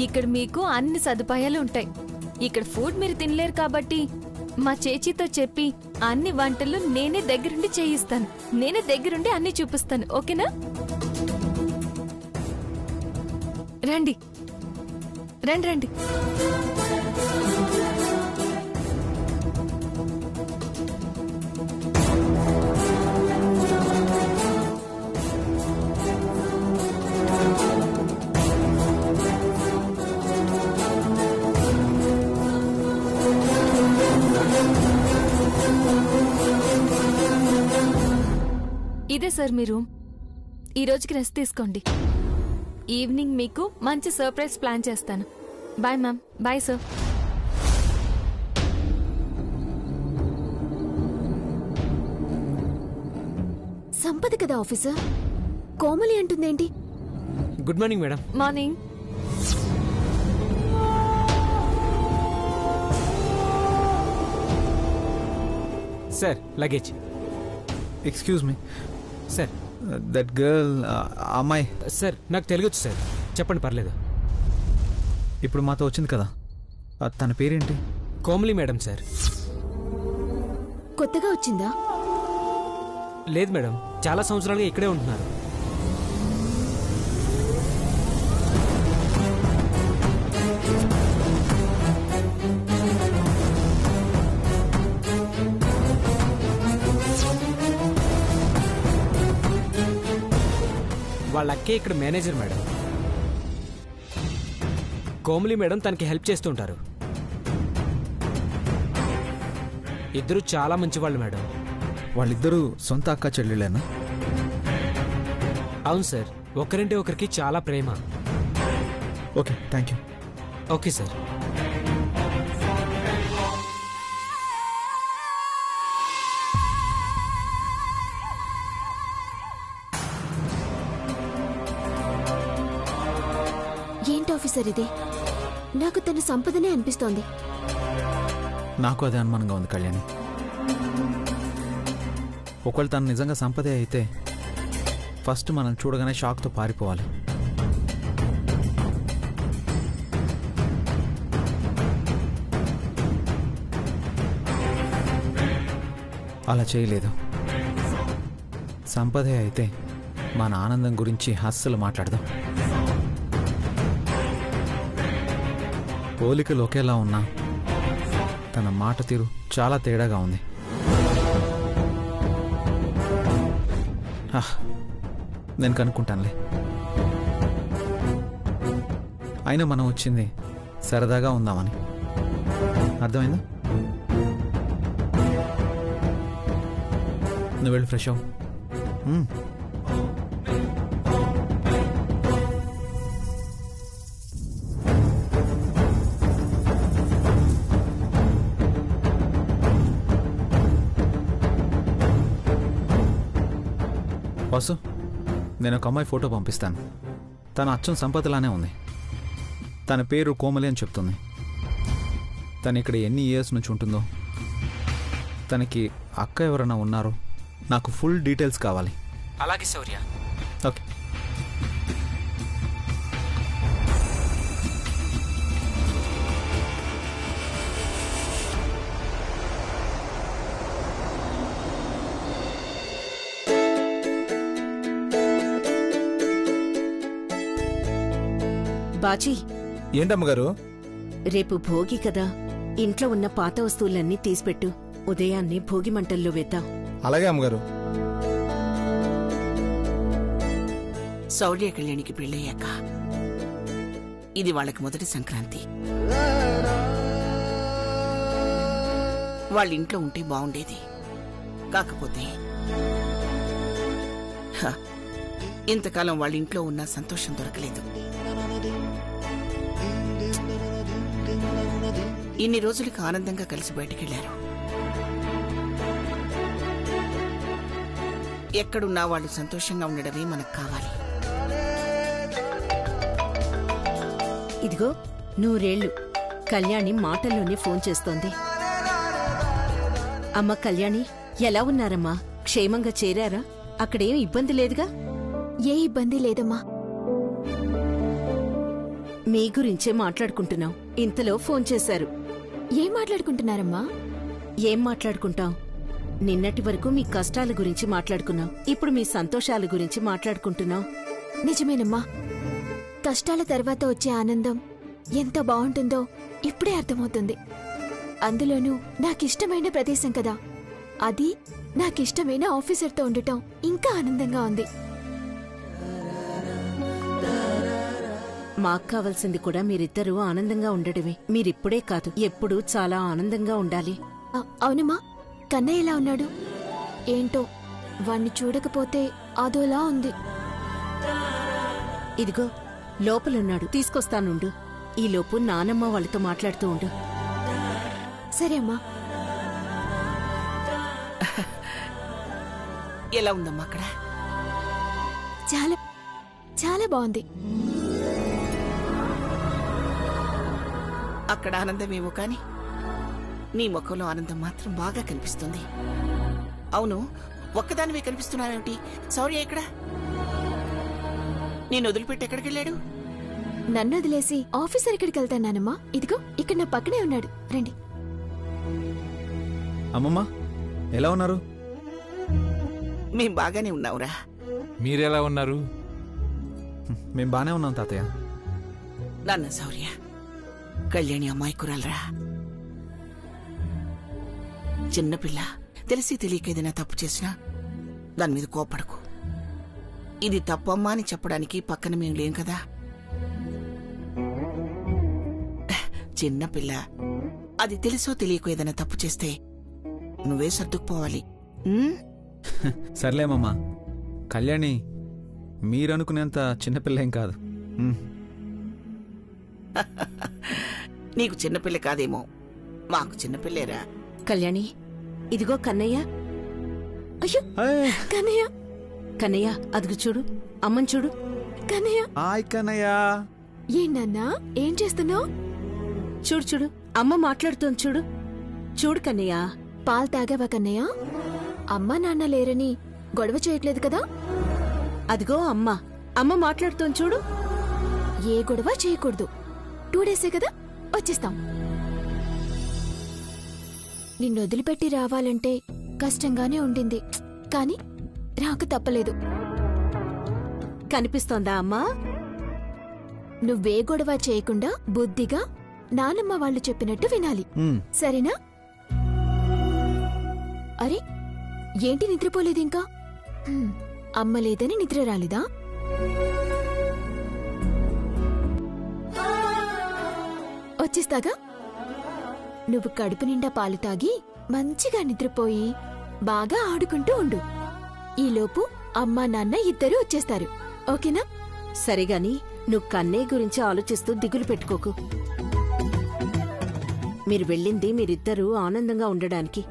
ఇక్కడ మీకు అన్ని సదుపాయాలు ఉంటాయి. ఇక్కడ ఫుడ్ మీరు తినలేరు కాబట్టి మా చేచితో చెప్పి అన్ని వంటలు నేనే దగ్గరుండి చేయిస్తాను. నేనే దగ్గరుండి అన్ని చూపిస్తాను. ఓకేనా? రండి రండి రండి. ఇదే సార్ మీ రూమ్. ఈ రోజుకి రెస్ట్ తీసుకోండి. ఈవినింగ్ మీకు మంచి సర్ప్రైజ్ ప్లాన్ చేస్తాను. Bye ma'am. Bye sir. Sampada కదా ఆఫీసర్, కోమలి అంటుందేంటి? Good morning madam. Morning. Sir luggage. Excuse me sir. That girl అమ్మాయి. సార్ నాకు తెలియచ్చు సార్, చెప్పండి పర్లేదు. ఇప్పుడు మాతో వచ్చింది కదా, తన పేరేంటి? Komali madam sir. కొత్తగా వచ్చిందా? లేదు మేడం, చాలా సంవత్సరాలుగా ఇక్కడే ఉంటున్నారు. వాళ్ళ అక్కే ఇక్కడ మేనేజర్ మేడం. కోమలి మేడం తనకి హెల్ప్ చేస్తుంటారు. ఇద్దరు చాలా మంచివాళ్ళు మేడం. వాళ్ళిద్దరూ సొంత అక్క చెల్లెళ్ళేనా? అవును సార్, ఒకరింటే ఒకరికి చాలా ప్రేమ. Okay, thank you. Okay sir. ఏంటి ఆఫీసర్ ఇది? నాకు తన సంపదనే అనిపిస్తోంది. నాకు అదే అనుమానంగా ఉంది కళ్యాణి. ఒకవేళ తను నిజంగా సంపదే అయితే ఫస్ట్ మనం చూడగానే షాక్తో పారిపోవాలి. అలా చేయలేదు. సంపదే అయితే మన ఆనందం గురించి అస్సలు మాట్లాడదాం. పోలికలు ఒకేలా ఉన్నా తన మాట తీరు చాలా తేడాగా ఉంది. నేను కనుక్కుంటానులే. అయినా మనం వచ్చింది సరదాగా ఉందామని. అర్థమైందా? నువ్వు వెళ్ళి ఫ్రెష్ అవ్వు. వాసు, నేను ఒక అమ్మాయి ఫోటో పంపిస్తాను. తన అచ్చం సంపదలానే ఉంది. తన పేరు కోమలి అని చెప్తుంది. తను ఇక్కడ ఎన్ని ఇయర్స్ నుంచి ఉంటుందో, తనకి అక్క ఎవరైనా ఉన్నారో, నాకు ఫుల్ డీటెయిల్స్ కావాలి. అలాగే శౌర్య. ఓకే. బాజీ, ఏంటమ్మగారు? రేపు భోగి కదా, ఇంట్లో ఉన్న పాత వస్తువులన్నీ తీసిపెట్టు. ఉదయాన్నే భోగి మంటల్లో వేద్దాం. అలాగే అమ్మగారు. శౌర్య కళ్యాణికి పెళ్ళయ్యాక ఇది వాళ్ళకి మొదటి సంక్రాంతి. వాళ్ళింట్లో ఉంటే బాగుండేది. కాకపోతే ఇంతకాలం వాళ్ళింట్లో ఉన్న సంతోషం దొరకలేదు. ఇన్ని రోజులకు ఆనందంగా కలిసి బయటికెళ్లారు. ఎక్కడున్నా వాళ్ళు సంతోషంగా ఉండడమే మనకు కావాలి. ఇదిగో నూరేళ్లు. కళ్యాణి మాటల్లోనే ఫోన్ చేస్తోంది. అమ్మ కళ్యాణి, ఎలా ఉన్నారమ్మా? క్షేమంగా చేరారా? అక్కడేం ఇబ్బంది లేదుగా? ఏ ఇబ్బంది లేదమ్మా. మీ గురించే మాట్లాడుకుంటున్నాం. ఇంతలో ఫోన్ చేశారు. ఏం మాట్లాడుకుంటున్నారమ్మా? ఏం మాట్లాడుకుంటాం? నిన్నటి వరకు మీ కష్టాల గురించి మాట్లాడుకున్నాం. ఇప్పుడు మీ సంతోషాల గురించి మాట్లాడుకుంటున్నాం. నిజమేనమ్మా, కష్టాల తర్వాత వచ్చే ఆనందం ఎంత బావుంటుందో ఇప్పుడే అర్థమవుతుంది. అందులోనూ నాకిష్టమైన ప్రదేశం కదా, అది నాకిష్టమైన ఆఫీసర్తో ఉండటం ఇంకా ఆనందంగా ఉంది. మాకు కావాల్సింది కూడా మీరిద్దరూ ఆనందంగా ఉండడమే. మీరిప్పుడే కాదు, ఎప్పుడూ చాలా ఆనందంగా ఉండాలి. అవునమ్మా, కన్నయ్య ఎలా ఉన్నాడు? ఏంటో వాణ్ణి చూడకపోతే అదోలా ఉంది. ఇదిగో లోపలున్నాడు, తీసుకొస్తానుండు. ఈలోపు నానమ్మ వాళ్ళతో మాట్లాడుతూ ఉండు. సరే అమ్మా. ఎలా ఉందమ్మా అక్కడ? చాలా చాలా బాగుంది. అక్కడ ఆనందమేమో కాని నీ ముఖంలో ఆనందం మాత్రం బాగా కనిపిస్తుంది. అవును, ఒక్కదానివే కనిపిస్తున్నావేమిటి? శౌర్య ఎక్కడ? నేను వదిలిపెట్టి ఎక్కడికెళ్ళాడు? నన్ను వదిలేసి ఆఫీసర్ ఇక్కడికి వెళ్తానమ్మా. ఇదిగో ఇక్కడ నా పక్కనే ఉన్నాడు, రండి. అమ్మమ్మ ఎలా ఉన్నారు? మేం బాగానే ఉన్నావురా. మీరెలా ఉన్నారు? మేము బానే ఉన్నాం తాతయ్య. నాన్న శౌర్య, కళ్యాణి అమ్మాయి కురాలరా. చిన్నపిల్ల, తెలిసి తెలియక ఏదైనా తప్పు చేసినా దాని మీద కోపడకు. ఇది తప్పమ్మా అని చెప్పడానికి పక్కన మేము లేం కదా. చిన్నపిల్ల, అది తెలుసో తెలియకో ఏదైనా తప్పు చేస్తే నువ్వే సర్దుకుపోవాలి. సర్లేమమ్మా, కళ్యాణి మీరనుకునేంత చిన్నపిల్ల ఏం కాదు. నీకు చిన్నపిల్ల కాదేమో, మాకు చిన్నపిల్లేరా. కళ్యాణి, ఇదిగో కన్నయ్య. అయ్యో కన్నయ్య, కన్నయ్య అదుగు చూడు, అమ్మని చూడు. కన్నయ్య. హాయ్ కన్నయ్య. ఏంటన్నా, ఏం చేస్తున్నావు? చూడు చూడు, అమ్మ మాట్లాడుతోంది చూడు. చూడు కన్నయ్య. పాలు తాగావా కన్నయ్య? అమ్మా నాన్న లేరని గొడవ చేయట్లేదు కదా? అదిగో అమ్మ, అమ్మ మాట్లాడుతోంది చూడు. ఏ గొడవ చేయకూడదు. 2 డేసే కదా, వచ్చేస్తాం. నిన్ను వదిలిపెట్టి రావాలంటే కష్టంగానే ఉండింది, కాని రాక తప్పలేదు. కనిపిస్తోందా అమ్మా? నువ్వే గొడవ చేయకుండా బుద్ధిగా నానమ్మ వాళ్ళు చెప్పినట్టు వినాలి, సరేనా? అరే ఏంటి నిద్రపోలేదు ఇంకా? అమ్మ లేదని నిద్ర రాలేదా? వచ్చేస్తాగా. నువ్వు కడుపు నిండా పాలు తాగి మంచిగా నిద్రపోయి బాగా ఆడుకుంటూ ఉండు. ఈలోపు అమ్మా నాన్న ఇద్దరూ వచ్చేస్తారు, ఓకేనా? సరేగాని నువ్వు కన్నయ్య గురించి ఆలోచిస్తూ దిగులు పెట్టుకోకు. మీరు వెళ్ళింది మీరిద్దరూ ఆనందంగా ఉండడానికి.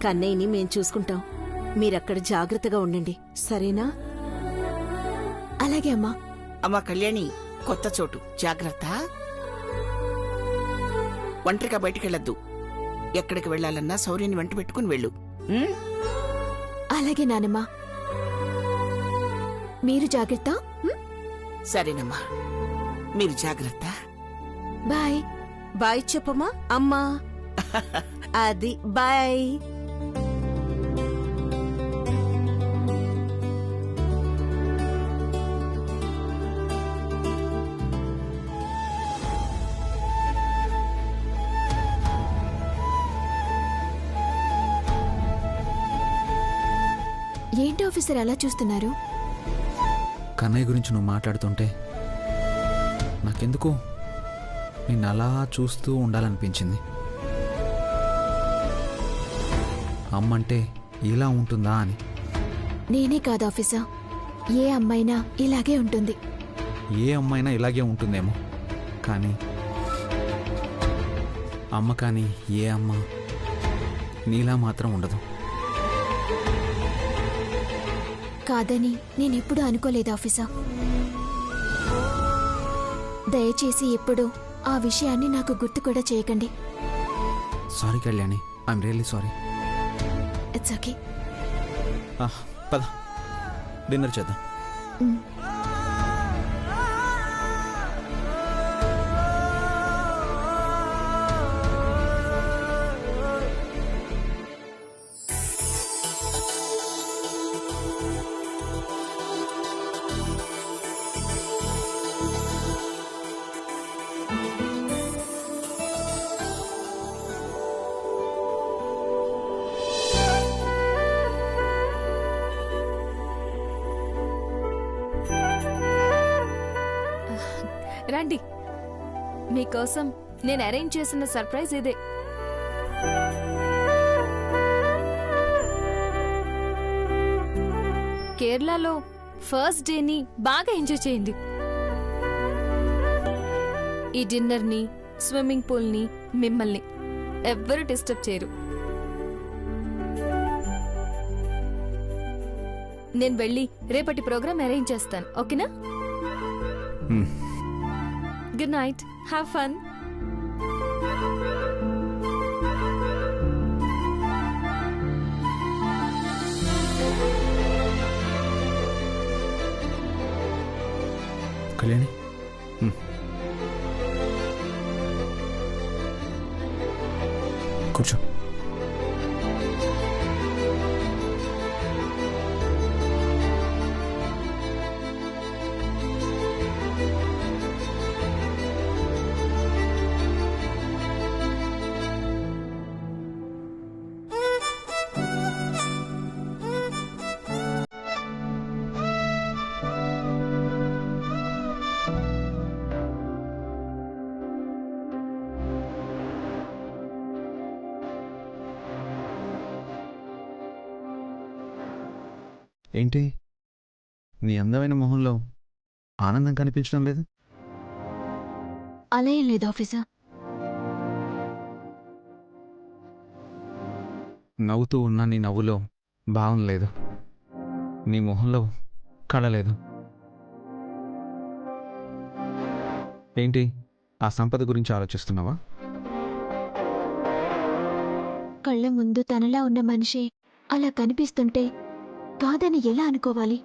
కన్నయ్యని మేం చూసుకుంటాం. మీరక్కడ జాగ్రత్తగా ఉండండి, సరేనా? అలాగే అమ్మా. అమ్మా కళ్యాణి, కొత్త చోటు, జాగ్రత్త. ఒంటరిగా బయటికెళ్లొద్దు. ఎక్కడికి వెళ్లాలన్నా శౌర్యని వెంట పెట్టుకుని వెళ్ళు. అలాగే నానమ్మా, మీరు జాగ్రత్త. సరేనమ్మా, మీరు జాగ్రత్త. బాయ్. బాయ్ చెప్పమ్మా. అమ్మా అది బాయ్. ఏంటి ఆఫీసర్ అలా చూస్తున్నారు? కన్నయ్య గురించి నువ్వు మాట్లాడుతుంటే నాకెందుకో నిన్ను అలా చూస్తూ ఉండాలనిపించింది. అమ్మంటే ఇలా ఉంటుందా అని. నేనే కాదు ఆఫీసర్, ఏ అమ్మైనా ఇలాగే ఉంటుంది. ఏ అమ్మైనా ఇలాగే ఉంటుందేమో, కానీ అమ్మ కానీ ఏ అమ్మ నీలా మాత్రం ఉండదు. కాదని నేనెప్పుడూ అనుకోలేదు ఆఫీసర్. దయచేసి ఎప్పుడూ ఆ విషయాన్ని నాకు గుర్తు కూడా చేయకండి. Sorry Kalyani, I'm really sorry. It's okay. పద డిన్నర్ చేద్దాం. మీకోసం నేను అరేంజ్ చేసిన సర్ప్రైజ్ ఇదే. కేరళలో ఫస్ట్ డేని బాగా ఎంజాయ్ చేయండి. ఈ డిన్నర్ని, స్విమ్మింగ్ పూల్ని మిమ్మల్ని ఎవ్వరూ డిస్టర్బ్ చేయరు. నేను వెళ్ళి రేపటి ప్రోగ్రామ్ అరేంజ్ చేస్తాను. ఓకేనా? Good night, have fun. Kalyani, కూర్చో. ఏంటి నీ అందమైన మొహంలో ఆనందం కనిపించడం లేదు? అలా ఏం లేదు ఆఫీసర్. నవ్వుతూ ఉన్న నీ నవ్వులో భావం లేదు, నీ మొహంలో కళ లేదు. ఏంటి ఆ సంపద గురించి ఆలోచిస్తున్నావా? కళ్ళ ముందు తనలా ఉన్న మనిషి అలా కనిపిస్తుంటే కాదని ఎలా అనుకోవాలి?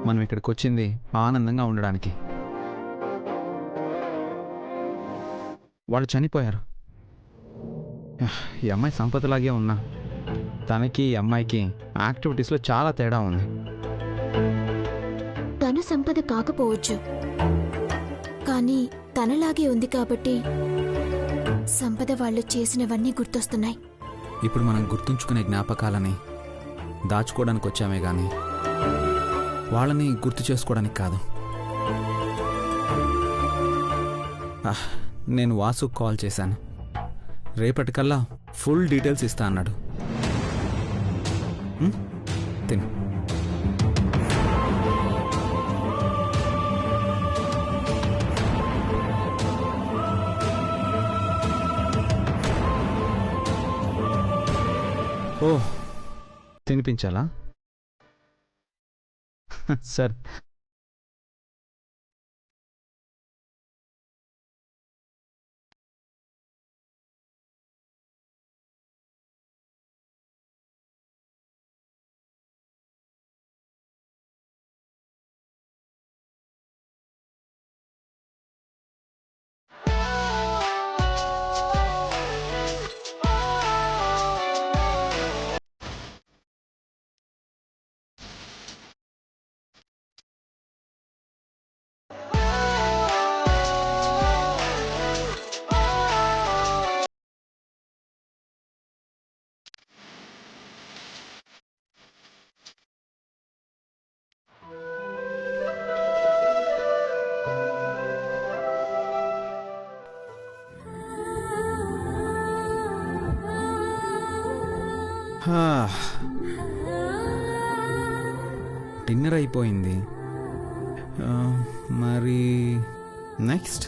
మనం ఇక్కడికి వచ్చింది ఆనందంగా ఉండడానికి. వాళ్ళు చనిపోయారు. ఈ అమ్మాయి సంపదలాగే ఉన్నా తనకి ఈ అమ్మాయికి యాక్టివిటీస్లో చాలా తేడా ఉంది. తను సంపద కాకపోవచ్చు, కానీ తనలాగే ఉంది కాబట్టి సంపద వాళ్ళు చేసినవన్నీ గుర్తొస్తున్నాయి. ఇప్పుడు మనం గుర్తుంచుకునే జ్ఞాపకాలని దాచుకోవడానికి వచ్చామే కానీ వాళ్ళని గుర్తు చేసుకోవడానికి కాదు. నేను వాసుకు కాల్ చేశాను. రేపటికల్లా ఫుల్ డీటెయిల్స్ ఇస్తా అన్నాడు. తిను. ఓ, తినిపించాలా? సరే. డిన్నర్ అయిపోయింది, మరి next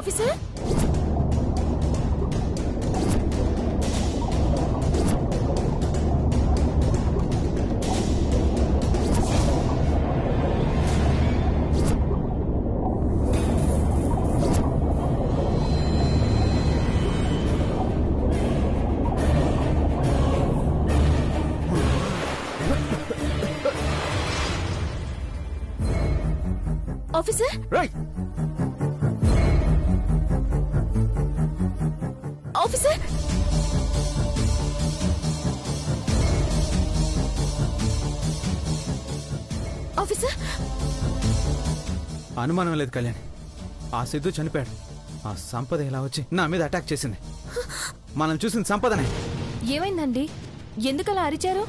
officer officer officer officer అనుమానం లేదు కళ్యాణ్, ఆ సిద్ధు చనిపోయాడు. ఆ సంపద ఇలా వచ్చి నా మీద అటాక్ చేసింది. మనం చూసింది సంపదనే. ఏమైందండి? ఎందుకలా అరిచారు?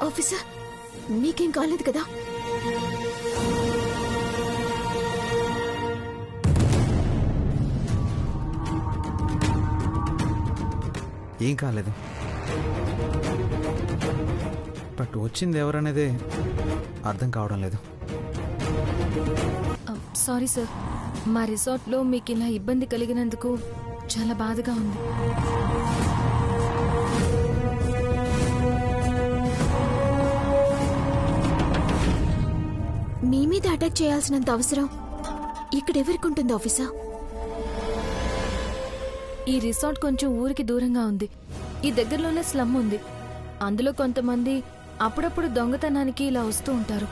ఆఫీసర్ మీకేం కాలేదు కదా? ఏం కాలేదు, బట్ వచ్చింది ఎవరనేదే అర్థం కావడం లేదు. సారీ సార్, మా రిసార్ట్లో మీకు ఇలా ఇబ్బంది కలిగినందుకు చాలా బాధగా ఉంది. మీ మీద అటాక్ చేయాల్సినంత అవసరం ఇక్కడెవరికి ఉంటుంది ఆఫీసర్? ఈ రిసార్ట్ కొంచెం ఊరికి దూరంగా ఉంది. ఈ దగ్గరలోనే స్లమ్ ఉంది. అందులో కొంతమంది అప్పుడప్పుడు దొంగతనానికి ఇలా వస్తూ ఉంటారు.